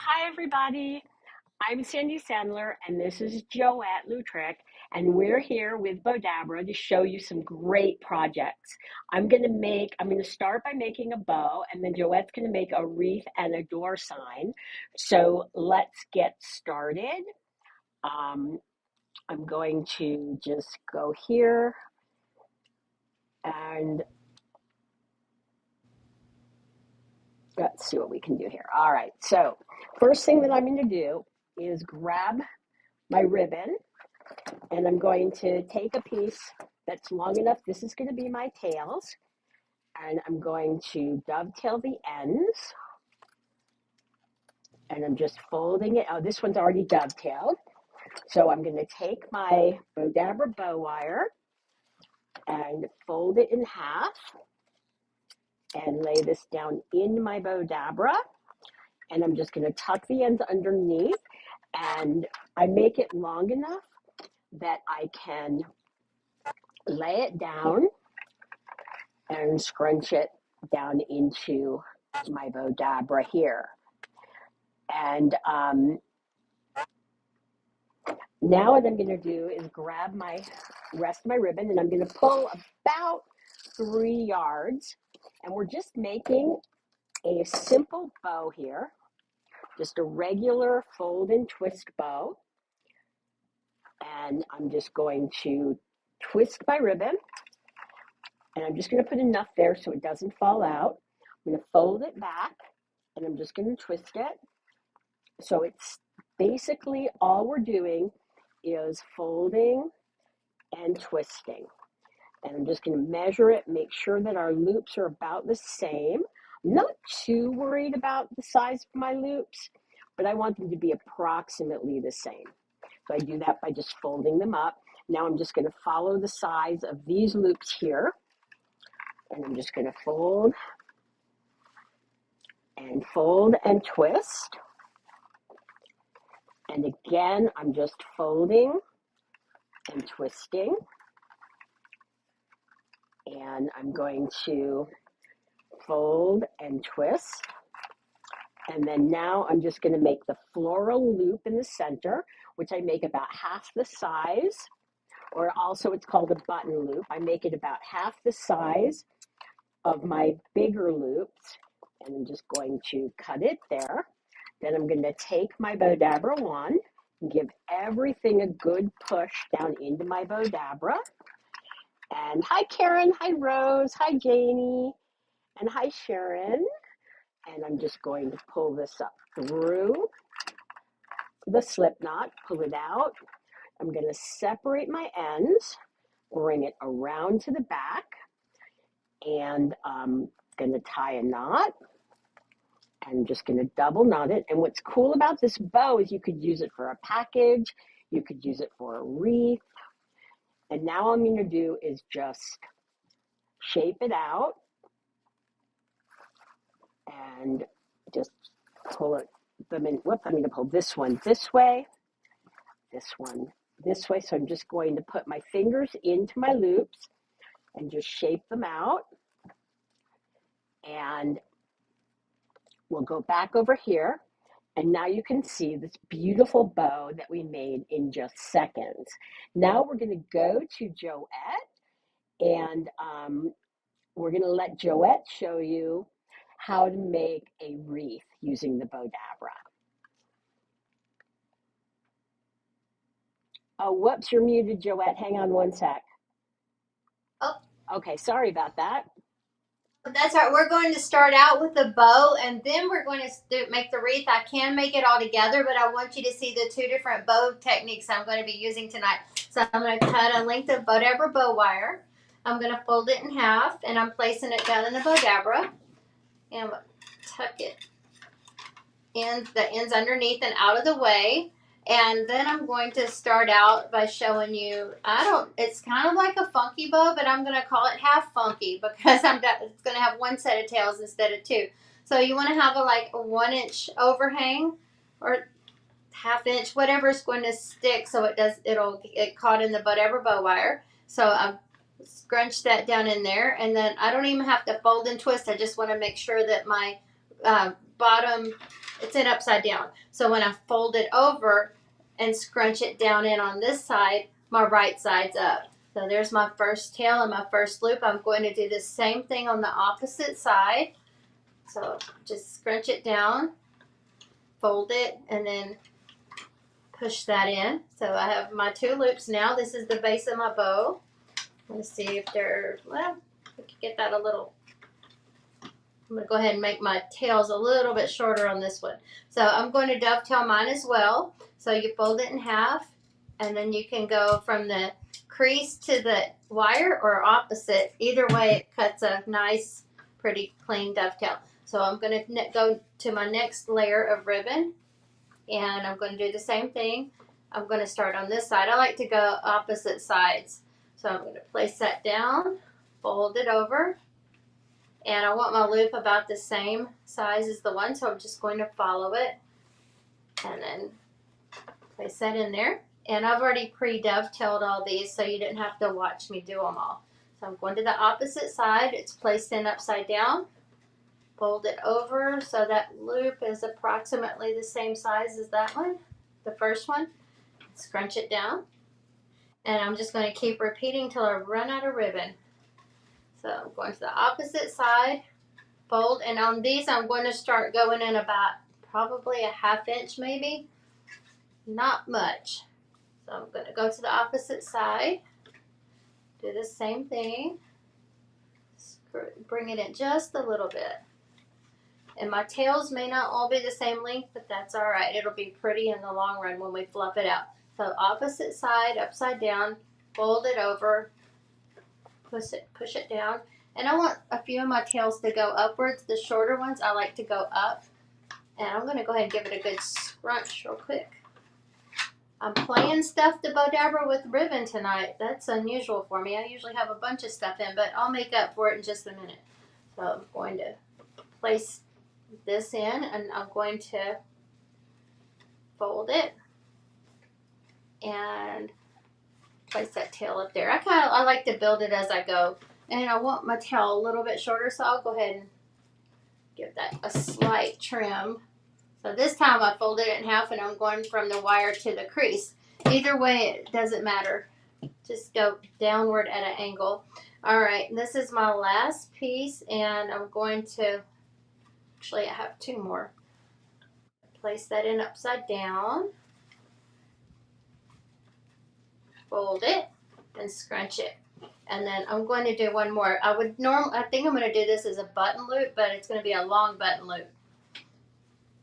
Hi, everybody. I'm Sandy Sandler, and this is Joette Lutrick, and we're here with Bowdabra to show you some great projects. I'm gonna start by making a bow, and then Joette's gonna make a wreath and a door sign. So let's get started. Um, I'm going to just go here and let's see what we can do here. All right, so first thing that I'm gonna do is grab my ribbon. And I'm going to take a piece that's long enough. This is going to be my tails. And I'm going to dovetail the ends. And I'm just folding it. Oh, this one's already dovetailed. So I'm going to take my Bowdabra bow wire and fold it in half and lay this down in my Bowdabra. And I'm just going to tuck the ends underneath. And I make it long enough that I can lay it down and scrunch it down into my Bowdabra here. And now what I'm going to do is grab my rest of my ribbon and I'm going to pull about 3 yards. And we're just making a simple bow here, just a regular fold and twist bow. And I'm just going to twist my ribbon. And I'm just going to put enough there so it doesn't fall out. I'm going to fold it back and I'm just going to twist it. So it's basically all we're doing is folding and twisting. And I'm just going to measure it, make sure that our loops are about the same. I'm not too worried about the size of my loops, but I want them to be approximately the same. So I do that by just folding them up. Now I'm just going to follow the size of these loops here. And I'm just going to fold and twist. And again, I'm just folding and twisting. And I'm going to fold and twist. And then now I'm just going to make the floral loop in the center, which I make about half the size, or also it's called a button loop. I make it about half the size of my bigger loops. And I'm just going to cut it there. Then I'm going to take my Bowdabra wand and give everything a good push down into my Bowdabra. And hi, Karen. Hi, Rose. Hi, Janie. And hi, Sharon. And I'm just going to pull this up through the slip knot, pull it out. I'm going to separate my ends, bring it around to the back, and I'm going to tie a knot. I'm just going to double knot it. And what's cool about this bow is you could use it for a package, you could use it for a wreath. And now all I'm going to do is just shape it out and just pull it. I mean, I'm going to pull this one this way, this one this way. So I'm just going to put my fingers into my loops and just shape them out. And we'll go back over here. And now you can see this beautiful bow that we made in just seconds. Now we're going to go to Joette and we're going to let Joette show you how to make a wreath using the Bowdabra. Oh, whoops, you're muted, Joette. Hang on one sec. Oh, Okay, sorry about that. that's right. We're going to start out with the bow, and then we're going to make the wreath. I can make it all together, but I want you to see the 2 different bow techniques I'm going to be using tonight. So I'm going to cut a length of Bowdabra bow wire. I'm going to fold it in half, and I'm placing it down in the Bowdabra, and tuck it in the ends underneath and out of the way. And then I'm going to start out by showing you, it's kind of like a funky bow, but I'm going to call it half funky because it's going to have 1 set of tails instead of 2. So you want to have a 1-inch overhang or half inch, whatever is going to stick so it'll get caught in the Bowdabra bow wire. So I've scrunched that down in there, and then I don't even have to fold and twist. I just want to make sure that my bottom it's in upside down. So when I fold it over and scrunch it down in on this side, my right side's up. So there's my first tail and my first loop. I'm going to do the same thing on the opposite side. So just scrunch it down, fold it, and then push that in. So I have my 2 loops now. This is the base of my bow. Let's see if they're, well, we can get that a little. I'm going to go ahead and make my tails a little bit shorter on this one. So I'm going to dovetail mine as well. So you fold it in half, and then you can go from the crease to the wire or opposite. Either way, it cuts a nice, pretty clean dovetail. So I'm going to go to my next layer of ribbon, and I'm going to do the same thing. I'm going to start on this side. I like to go opposite sides. So I'm going to place that down, fold it over, and I want my loop about the same size as the one, so I'm just going to follow it and then place that in there. And I've already pre-dovetailed all these, so you didn't have to watch me do them all. So I'm going to the opposite side. It's placed in upside down. Fold it over so that loop is approximately the same size as that one, the first one. Scrunch it down. And I'm just going to keep repeating till I run out of ribbon. So I'm going to the opposite side, fold, and on these I'm going to start going in about probably a 1/2 inch maybe, not much. So I'm going to go to the opposite side, do the same thing, bring it in just a little bit. And my tails may not all be the same length, but that's all right. It'll be pretty in the long run when we fluff it out. So opposite side, upside down, fold it over, push it down. And I want a few of my tails to go upwards. The shorter ones I like to go up. And I'm going to go ahead and give it a good scrunch real quick. I'm playing stuff to Bowdabra with ribbon tonight. That's unusual for me. I usually have a bunch of stuff in, but I'll make up for it in just a minute. So I'm going to place this in, and I'm going to fold it and place that tail up there. I like to build it as I go, and I want my tail a little bit shorter, so I'll go ahead and give that a slight trim. So this time I folded it in half, and I'm going from the wire to the crease. Either way, it doesn't matter. Just go downward at an angle. All right, this is my last piece, and I'm going to, actually I have 2 more. Place that in upside down. Fold it and scrunch it. And then I'm going to do one more. I think I'm going to do this as a button loop, but it's going to be a long button loop.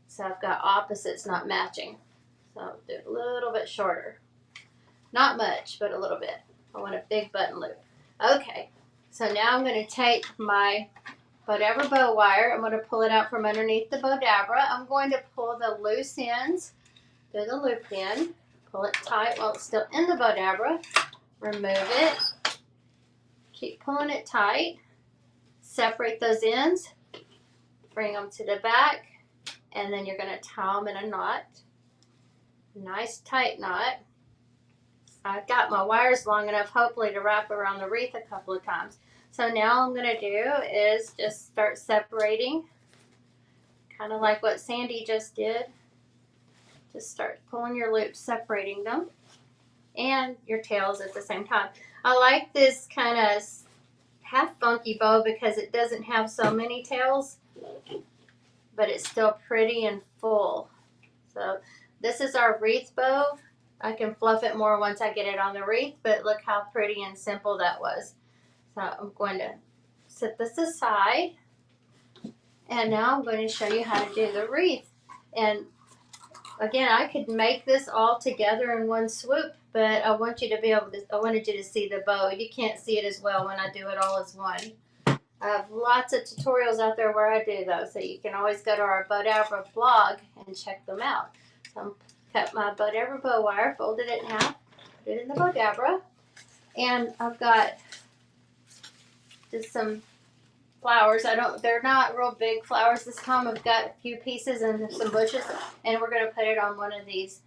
So I've got opposites not matching. So I'll do it a little bit shorter. Not much, but a little bit. I want a big button loop. Okay, so now I'm going to take my Bowdabra bow wire. I'm going to pull it out from underneath the Bowdabra. I'm going to pull the loose ends through the loop in. Pull it tight while it's still in the Bowdabra. Remove it. Keep pulling it tight. Separate those ends. Bring them to the back. And then you're going to tie them in a knot. Nice tight knot. I've got my wires long enough, hopefully, to wrap around the wreath a couple of times. So now all I'm going to do is just start separating. Kind of like what Sandy just did. Just start pulling your loops, separating them. And your tails at the same time. I like this kind of half funky bow because it doesn't have so many tails, but it's still pretty and full. So this is our wreath bow. I can fluff it more once I get it on the wreath, but look how pretty and simple that was. So I'm going to set this aside, and now I'm going to show you how to do the wreath. And again, I could make this all together in one swoop, but I want you to be able to, I wanted you to see the bow. You can't see it as well when I do it all as one. I have lots of tutorials out there where I do those, so you can always go to our Bowdabra blog and check them out. So I cut my Bowdabra bow wire, folded it in half, put it in the Bowdabra, and I've got just some flowers. They're not real big flowers this time. I've got a few pieces and some bushes, and we're going to put it on one of these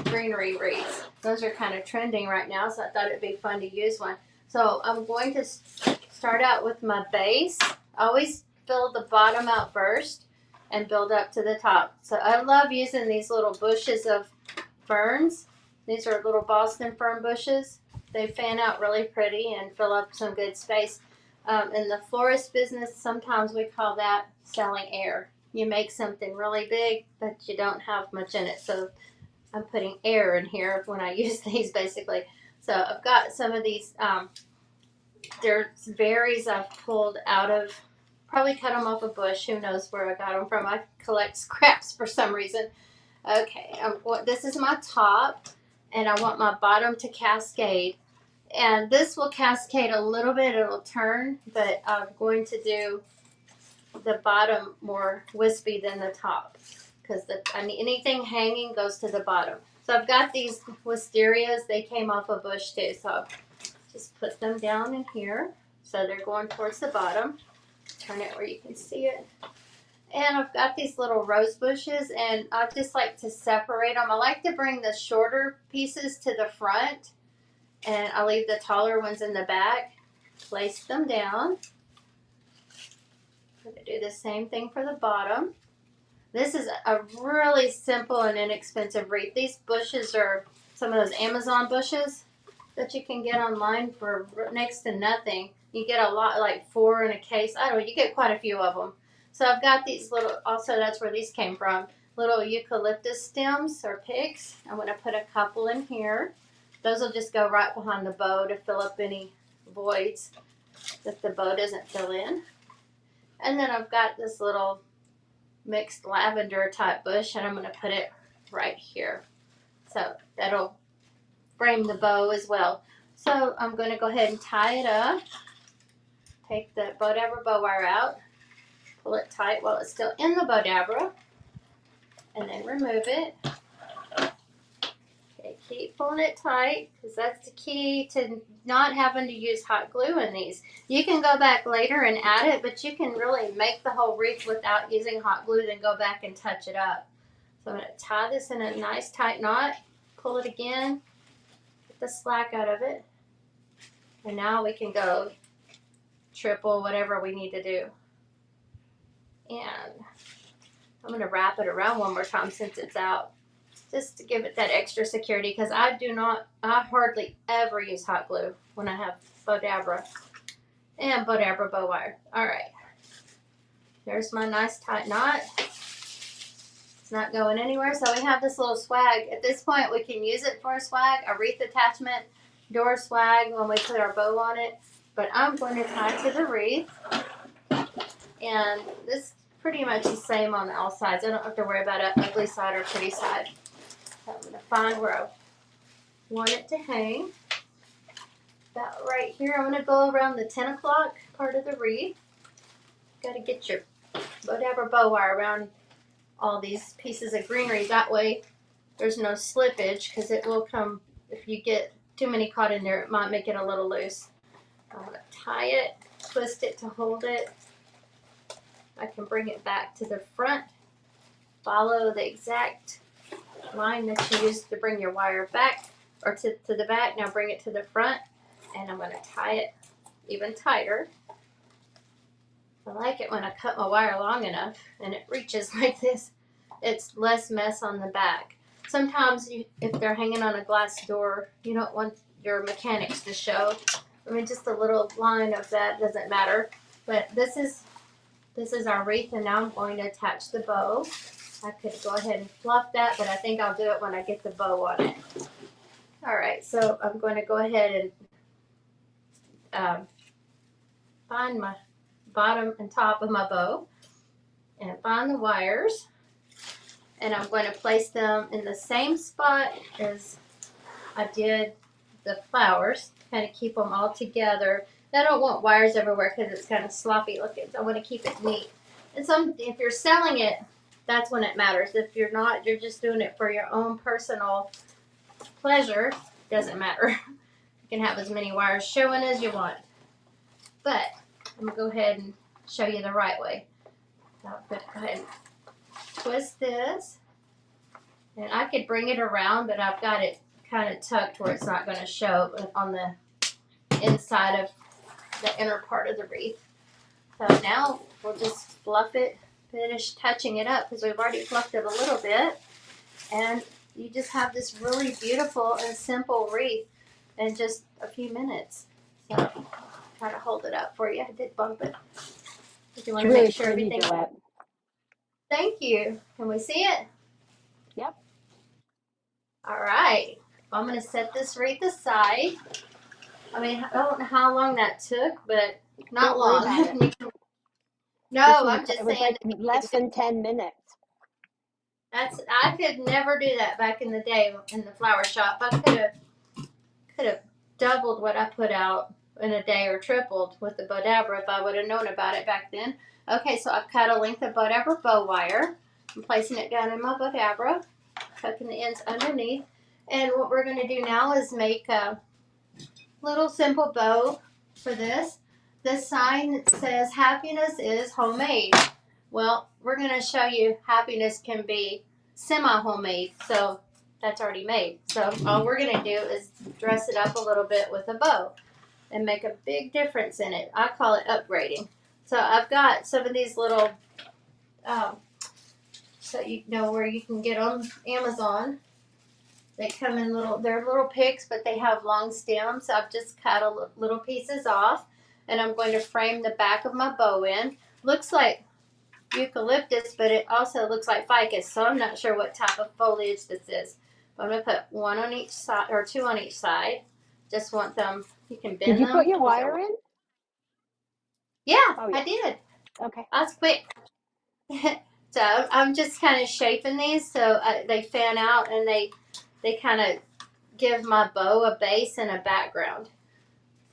greenery wreaths. Those are kind of trending right now, so I thought it'd be fun to use one. So I'm going to start out with my base. I always fill the bottom out first, and build up to the top. So I love using these little bushes of ferns. These are little Boston fern bushes. They fan out really pretty and fill up some good space. In the florist business, sometimes we call that selling air. You make something really big, but you don't have much in it. So I'm putting air in here when I use these, basically. So I've got some of these, there's berries I've pulled out of, probably cut them off a bush. Who knows where I got them from. I collect scraps for some reason. Okay, this is my top, and I want my bottom to cascade. And this will cascade a little bit, it'll turn, but I'm going to do the bottom more wispy than the top, because anything hanging goes to the bottom. So I've got these wisterias, they came off a bush too, so I'll just put them down in here. So they're going towards the bottom. Turn it where you can see it. And I've got these little rose bushes, and I just like to separate them. I like to bring the shorter pieces to the front, and I leave the taller ones in the back. Place them down. I'm going to do the same thing for the bottom. This is a really simple and inexpensive wreath. These bushes are some of those Amazon bushes that you can get online for next to nothing. You get a lot, like 4 in a case. I don't know, you get quite a few of them. So I've got these little, also that's where these came from, little eucalyptus stems or picks. I'm going to put a couple in here. Those will just go right behind the bow to fill up any voids that the bow doesn't fill in. And then I've got this little mixed lavender type bush, and I'm going to put it right here. So that'll frame the bow as well. So I'm going to go ahead and tie it up. Take the Bowdabra bow wire out. Pull it tight while it's still in the Bowdabra. And then remove it. Okay, keep pulling it tight, because that's the key to not having to use hot glue in these. You can go back later and add it, but you can really make the whole wreath without using hot glue, then go back and touch it up. So I'm going to tie this in a nice tight knot, pull it again, get the slack out of it, and now we can go triple whatever we need to do. And I'm going to wrap it around one more time since it's out, just to give it that extra security, because I hardly ever use hot glue when I have Bowdabra and Bowdabra bow wire. All right, there's my nice tight knot. It's not going anywhere. So we have this little swag. At this point, we can use it for a swag, a wreath attachment, door swag when we put our bow on it. But I'm going to tie to the wreath, and this is pretty much the same on all sides. I don't have to worry about an ugly side or pretty side. So I'm going to find where I want it to hang. About right here. I'm going to go around the 10 o'clock part of the wreath. Got to get your Bowdabra bow wire around all these pieces of greenery. That way there's no slippage, because it will come, if you get too many caught in there, it might make it a little loose. I'm going to tie it, twist it to hold it. I can bring it back to the front. Follow the exact line that you used to bring your wire back, or to the back. Now bring it to the front, and I'm going to tie it even tighter. I like it when I cut my wire long enough and it reaches like this. It's less mess on the back. Sometimes if they're hanging on a glass door, you don't want your mechanics to show. I mean, just a little line of that doesn't matter. But this is our wreath, and now I'm going to attach the bow. I could go ahead and fluff that, but I think I'll do it when I get the bow on it. All right, so I'm going to go ahead and find my bottom and top of my bow and find the wires, and I'm going to place them in the same spot as I did the flowers, kind of keep them all together. I don't want wires everywhere because it's kind of sloppy looking, so I want to keep it neat. And if you're selling it, that's when it matters. If you're not, you're just doing it for your own personal pleasure, doesn't matter. You can have as many wires showing as you want. But I'm going to go ahead and show you the right way. I'll go ahead and twist this. And I could bring it around, but I've got it kind of tucked where it's not going to show on the inside of the inner part of the wreath. So now we'll just fluff it finish touching it up because we've already fluffed it a little bit. And you just have this really beautiful and simple wreath in just a few minutes. So try to hold it up for you. I did bump it. If you want It's to really make sure pretty, everything. Joette. Thank you. Can we see it? Yep. All right. I'm going to set this wreath aside. I mean, I don't know how long that took, but not Don't worry long. about it. No, I'm just It was saying like less than 10 minutes. I could never do that back in the day in the flower shop. I could have doubled what I put out in a day or tripled with the Bowdabra if I would have known about it back then. Okay, so I've cut a length of Bowdabra bow wire. I'm placing it down in my Bowdabra, tucking the ends underneath. And what we're going to do now is make a little simple bow for this. This sign that says happiness is homemade. Well, we're going to show you happiness can be semi-homemade. So that's already made. So all we're going to do is dress it up a little bit with a bow and make a big difference in it. I call it upgrading. So I've got some of these little, so you know where you can get on Amazon. They come in they're little picks, but they have long stems. So I've just cut little pieces off, and I'm going to frame the back of my bow in. Looks like eucalyptus, but it also looks like ficus, so I'm not sure what type of foliage this is. But I'm going to put one on each side, or two on each side. Just want them, you can bend them. Did you put your wire in? Yeah, Oh, yeah. I did. Okay. That's quick. So I'm just kind of shaping these so they fan out and they kind of give my bow a base and a background.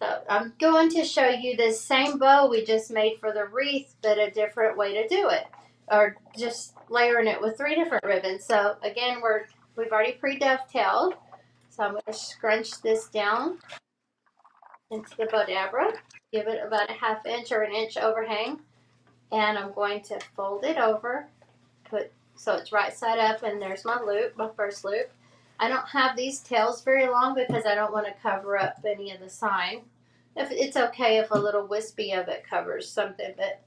So I'm going to show you this same bow we just made for the wreath, but a different way to do it, or just layering it with 3 different ribbons. So again, we've already pre-dovetailed. So I'm going to scrunch this down into the Bowdabra, give it about a 1/2 inch or 1 inch overhang, and I'm going to fold it over, so it's right side up, and there's my loop, my first loop. I don't have these tails very long because I don't want to cover up any of the sign. If it's okay if a little wispy of it covers something, but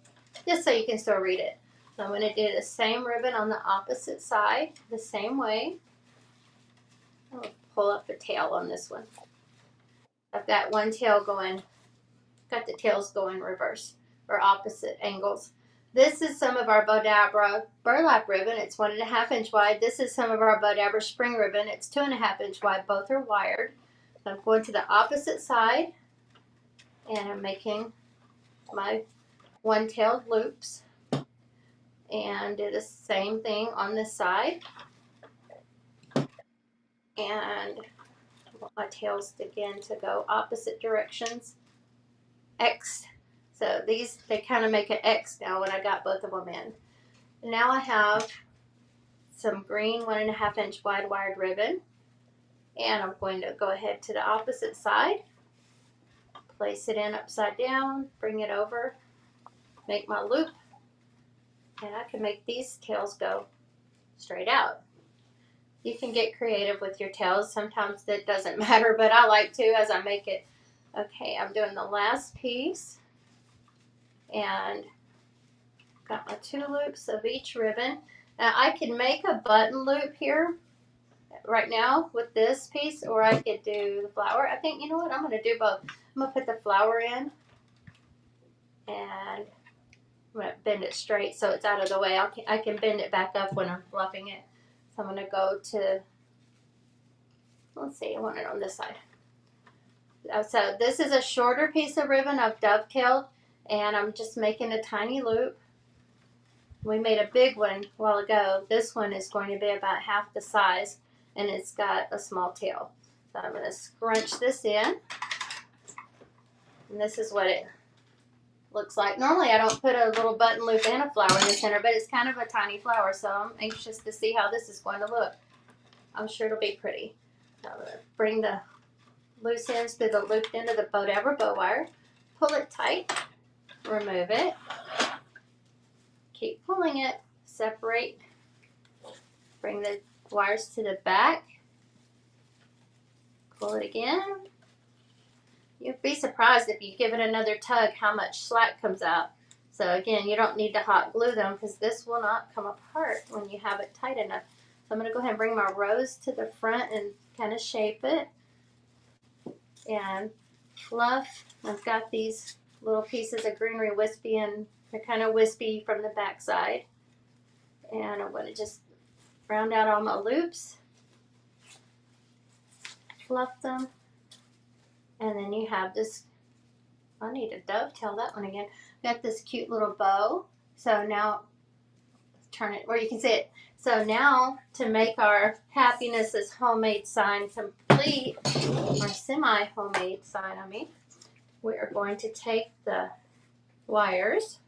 just so you can still read it. So I'm going to do the same ribbon on the opposite side, the same way. I'll pull up the tail on this one. I've got one tail going, got the tails going reverse or opposite angles. This is some of our Bowdabra burlap ribbon. It's 1.5 inch wide. This is some of our Bowdabra spring ribbon. It's 2.5 inch wide. Both are wired. So I'm going to the opposite side, and I'm making my one-tailed loops, and do the same thing on this side. And I want my tails again to go opposite directions. X. So these, they kind of make an X now when I got both of them in. Now I have some green 1.5 inch wide wired ribbon, and I'm going to go ahead to the opposite side, place it in upside down, bring it over, make my loop, and I can make these tails go straight out. You can get creative with your tails. Sometimes it doesn't matter, but I like to as I make it. Okay, I'm doing the last piece, and got my 2 loops of each ribbon. Now I can make a button loop here right now with this piece, or I could do the flower. I think, you know what, I'm going to do both. I'm going to put the flower in, and I'm going to bend it straight so it's out of the way. I can bend it back up when I'm fluffing it. So I'm going to go to, let's see, I want it on this side. So this is a shorter piece of ribbon I've dovetailed, and I'm just making a tiny loop. We made a big one a while ago. This one is going to be about half the size, and it's got a small tail. So I'm going to scrunch this in, and this is what it looks like. Normally I don't put a little button loop and a flower in the center, but it's kind of a tiny flower, so I'm anxious to see how this is going to look. I'm sure it'll be pretty. So I'm going to bring the loose ends through the looped end of the Bowdabra bow wire, pull it tight, remove it, keep pulling it, separate, bring the wires to the back, pull it again. You'd be surprised if you give it another tug how much slack comes out. So again, you don't need to hot glue them because this will not come apart when you have it tight enough. So I'm going to go ahead and bring my rose to the front and kind of shape it and fluff. I've got these little pieces of greenery wispy, and they're kind of wispy from the back side. And I'm going to just round out all my loops, fluff them, and then you have this, I need to dovetail that one again. Got this cute little bow. So now, turn it where you can see it. So now, to make our happiness is homemade sign complete, or semi-homemade sign, we are going to take the wires,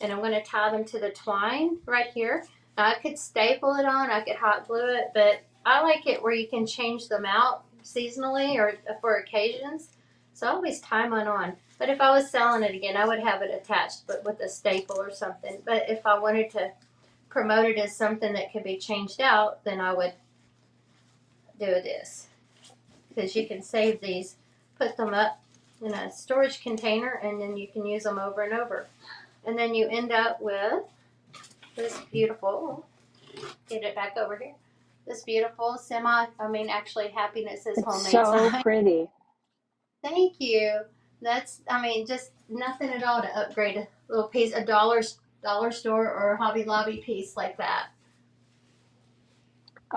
and I'm going to tie them to the twine right here. Now, I could staple it on, I could hot glue it, but I like it where you can change them out seasonally or for occasions. So I always tie mine on. But if I was selling it again, I would have it attached, but with a staple or something. But if I wanted to promote it as something that could be changed out, then I would do this. Because you can save these, put them up in a storage container, and then you can use them over and over. And then you end up with this beautiful, get it back over here, this beautiful actually happiness is It's homemade so sign. pretty. Thank you. That's, just nothing at all to upgrade a little piece, a dollar store or a Hobby Lobby piece like that.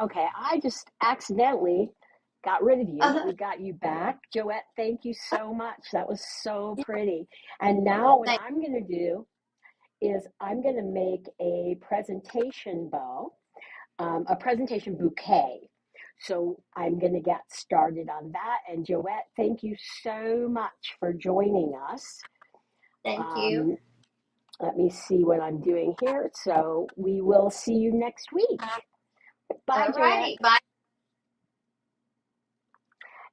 Okay, I just accidentally got rid of you, but we got you back. Joette, thank you so much. That was so pretty. And now what Thank I'm going to do is I'm going to make a presentation bow, a presentation bouquet. So I'm going to get started on that. And Joette, thank you so much for joining us. you. Let me see what I'm doing here. So we will see you next week. Bye, All Joette. righty. Bye.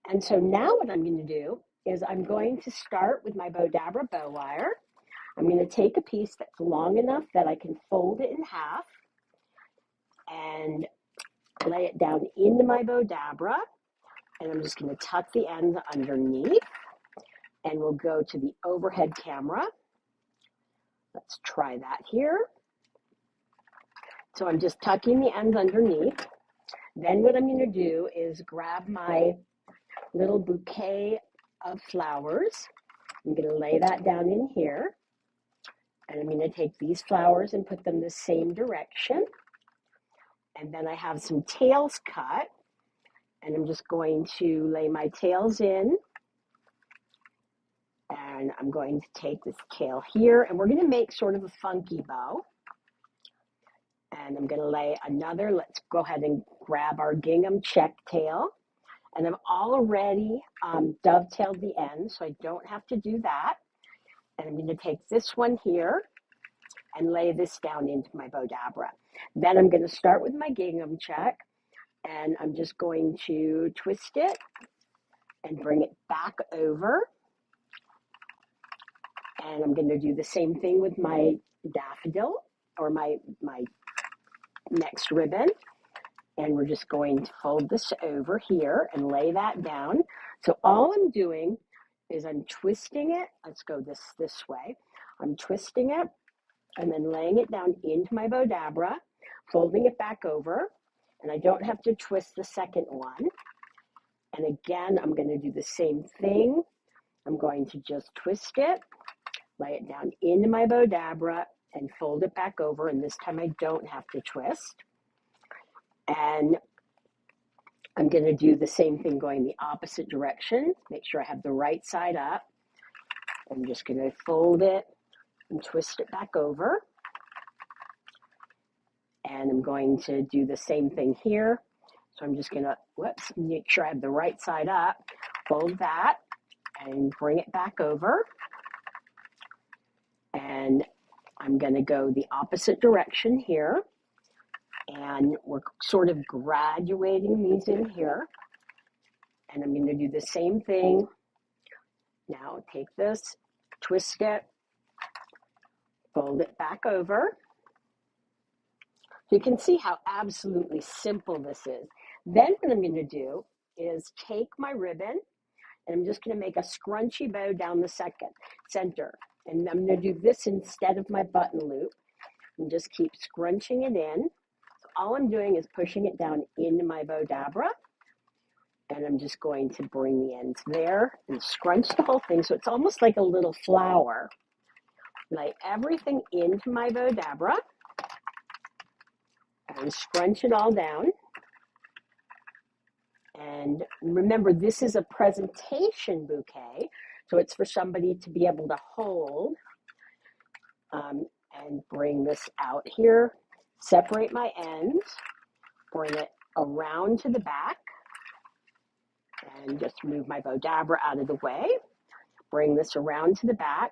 And so now what I'm going to do is I'm going to start with my Bowdabra bow wire. I'm going to take a piece that's long enough that I can fold it in half and lay it down into my Bowdabra. And I'm just going to tuck the ends underneath, and we'll go to the overhead camera. Let's try that here. So I'm just tucking the ends underneath. Then what I'm going to do is grab my little bouquet of flowers. I'm going to lay that down in here. And I'm going to take these flowers and put them the same direction. And then I have some tails cut. And I'm just going to lay my tails in. And I'm going to take this tail here. And we're going to make sort of a funky bow. And I'm going to lay another, let's go ahead and grab our gingham check tail. And I've already dovetailed the end, so I don't have to do that. And I'm going to take this one here and lay this down into my Bowdabra. Then I'm going to start with my gingham check, and I'm just going to twist it and bring it back over. And I'm going to do the same thing with my daffodil or my next ribbon. And we're just going to fold this over here and lay that down. So all I'm doing is I'm twisting it. Let's go this way. I'm twisting it and then laying it down into my Bowdabra, folding it back over, and I don't have to twist the second one. And again, I'm going to do the same thing. I'm going to just twist it, lay it down into my Bowdabra, and fold it back over, and this time I don't have to twist. And I'm going to do the same thing going the opposite direction. Make sure I have the right side up. I'm just going to fold it and twist it back over. And I'm going to do the same thing here. So I'm just going to, make sure I have the right side up, fold that, and bring it back over. And I'm going to go the opposite direction here. And we're sort of graduating these in here. And I'm going to do the same thing. Now take this, twist it, fold it back over. So you can see how absolutely simple this is. Then what I'm going to do is take my ribbon, and I'm just going to make a scrunchy bow down the center. And I'm going to do this instead of my button loop and just keep scrunching it in. So all I'm doing is pushing it down into my Bowdabra, and I'm just going to bring the ends there and scrunch the whole thing so it's almost like a little flower. Lay everything into my Bowdabra and scrunch it all down. And remember, this is a presentation bouquet, so it's for somebody to be able to hold. And bring this out here, separate my ends, bring it around to the back, and just move my Bowdabra out of the way. Bring this around to the back.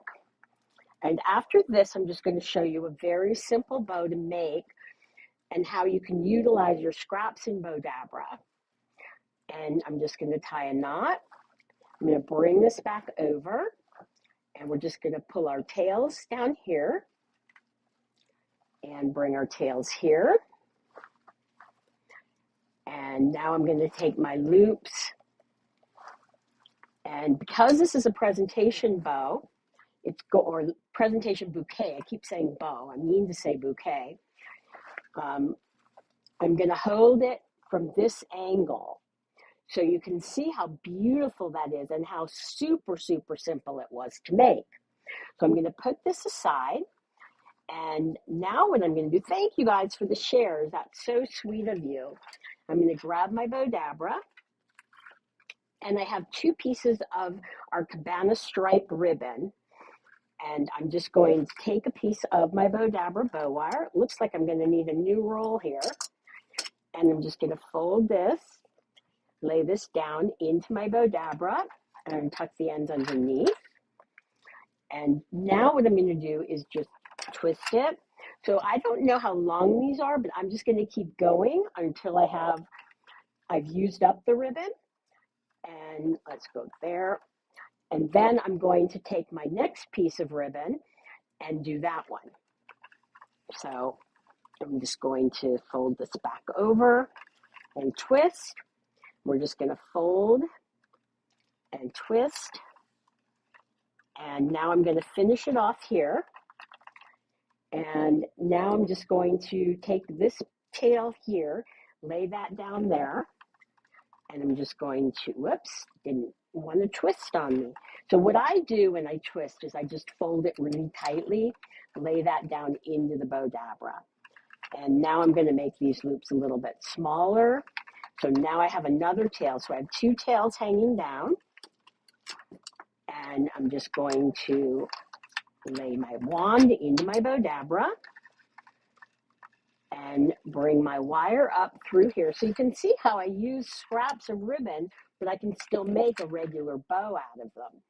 And after this, I'm just going to show you a very simple bow to make and how you can utilize your scraps in Bowdabra. And I'm just going to tie a knot. I'm going to bring this back over, and we're just going to pull our tails down here and bring our tails here. And now I'm going to take my loops, and because this is a presentation bow, or presentation bouquet, I keep saying bow, I mean to say bouquet, I'm going to hold it from this angle so you can see how beautiful that is and how super, super simple it was to make. So I'm going to put this aside, and now what I'm going to do, thank you guys for the shares, that's so sweet of you. I'm going to grab my Bowdabra, and I have 2 pieces of our cabana stripe ribbon, and I'm just going to take a piece of my Bowdabra bow wire. It looks like I'm going to need a new roll here, and I'm just going to fold this, lay this down into my Bowdabra, and tuck the ends underneath. And now what I'm going to do is just twist it. So I don't know how long these are, but I'm just going to keep going until I've used up the ribbon. And let's go there. And then I'm going to take my next piece of ribbon and do that one. So I'm just going to fold this back over and twist. We're just going to fold and twist. And now I'm going to finish it off here. And now I'm just going to take this tail here, lay that down there. And I'm just going to, whoops, didn't want to twist on me. So what I do when I twist is I just fold it really tightly, lay that down into the Bowdabra. And now I'm going to make these loops a little bit smaller. So now I have another tail. So I have 2 tails hanging down. And I'm just going to lay my wand into my Bowdabra and bring my wire up through here. So you can see how I use scraps of ribbon, but I can still make a regular bow out of them.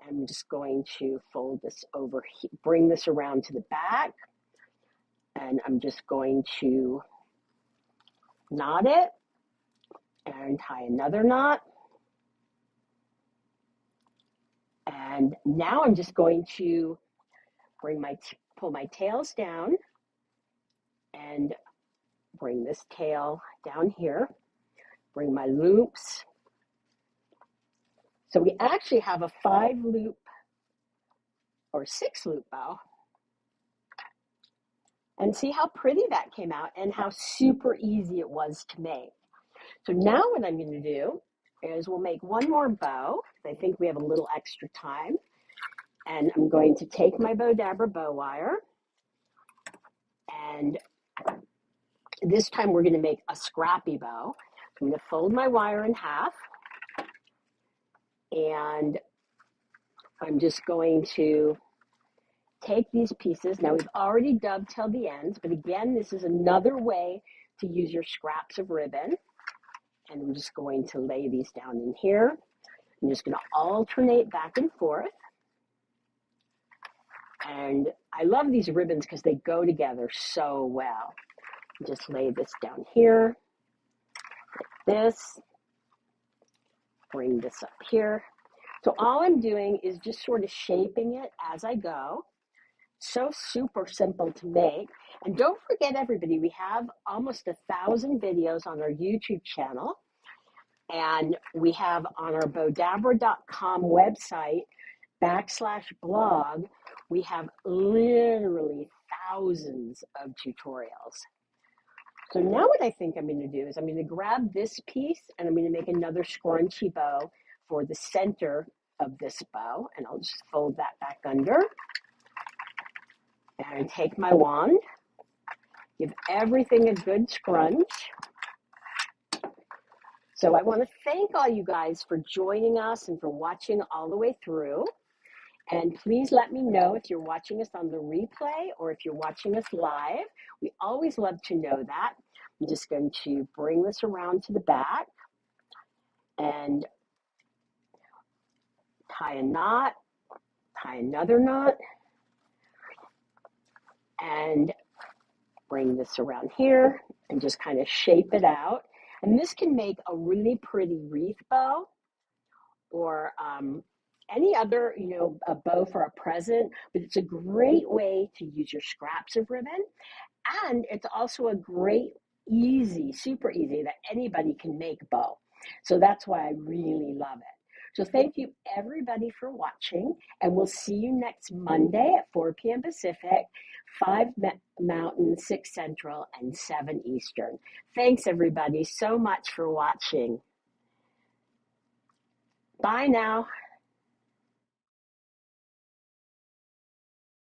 I'm just going to fold this over, bring this around to the back, and I'm just going to knot it and tie another knot. And now I'm just going to pull my tails down and bring this tail down here, bring my loops. So we actually have a 5-loop or 6-loop bow. And see how pretty that came out and how super easy it was to make. So now what I'm going to do is we'll make one more bow. I think we have a little extra time. And I'm going to take my Bowdabra bow wire, and this time we're going to make a scrappy bow. So I'm going to fold my wire in half, and I'm just going to take these pieces. Now we've already dovetailed the ends, but again, this is another way to use your scraps of ribbon. And I'm just going to lay these down in here. I'm just going to alternate back and forth. And I love these ribbons because they go together so well. Just lay this down here, like this. Bring this up here. So all I'm doing is just sort of shaping it as I go. So super simple to make. And don't forget, everybody, we have almost 1,000 videos on our YouTube channel. And we have on our Bowdabra.com website, /blog, We have literally thousands of tutorials. So now what I think I'm going to do is I'm going to grab this piece and I'm going to make another scrunchy bow for the center of this bow. And I'll just fold that back under. And I take my wand, give everything a good scrunch. So I want to thank all you guys for joining us and for watching all the way through. And please let me know if you're watching us on the replay or if you're watching us live. We always love to know that. I'm just going to bring this around to the back and tie a knot, tie another knot, and bring this around here and just kind of shape it out. And this can make a really pretty wreath bow or any other, a bow for a present, but it's a great way to use your scraps of ribbon. And it's also a great, easy, super easy that anybody can make bow. So that's why I really love it. So thank you everybody for watching, and we'll see you next Monday at 4 p.m. Pacific, 5 Mountain, 6 Central, and 7 Eastern. Thanks everybody so much for watching. Bye now.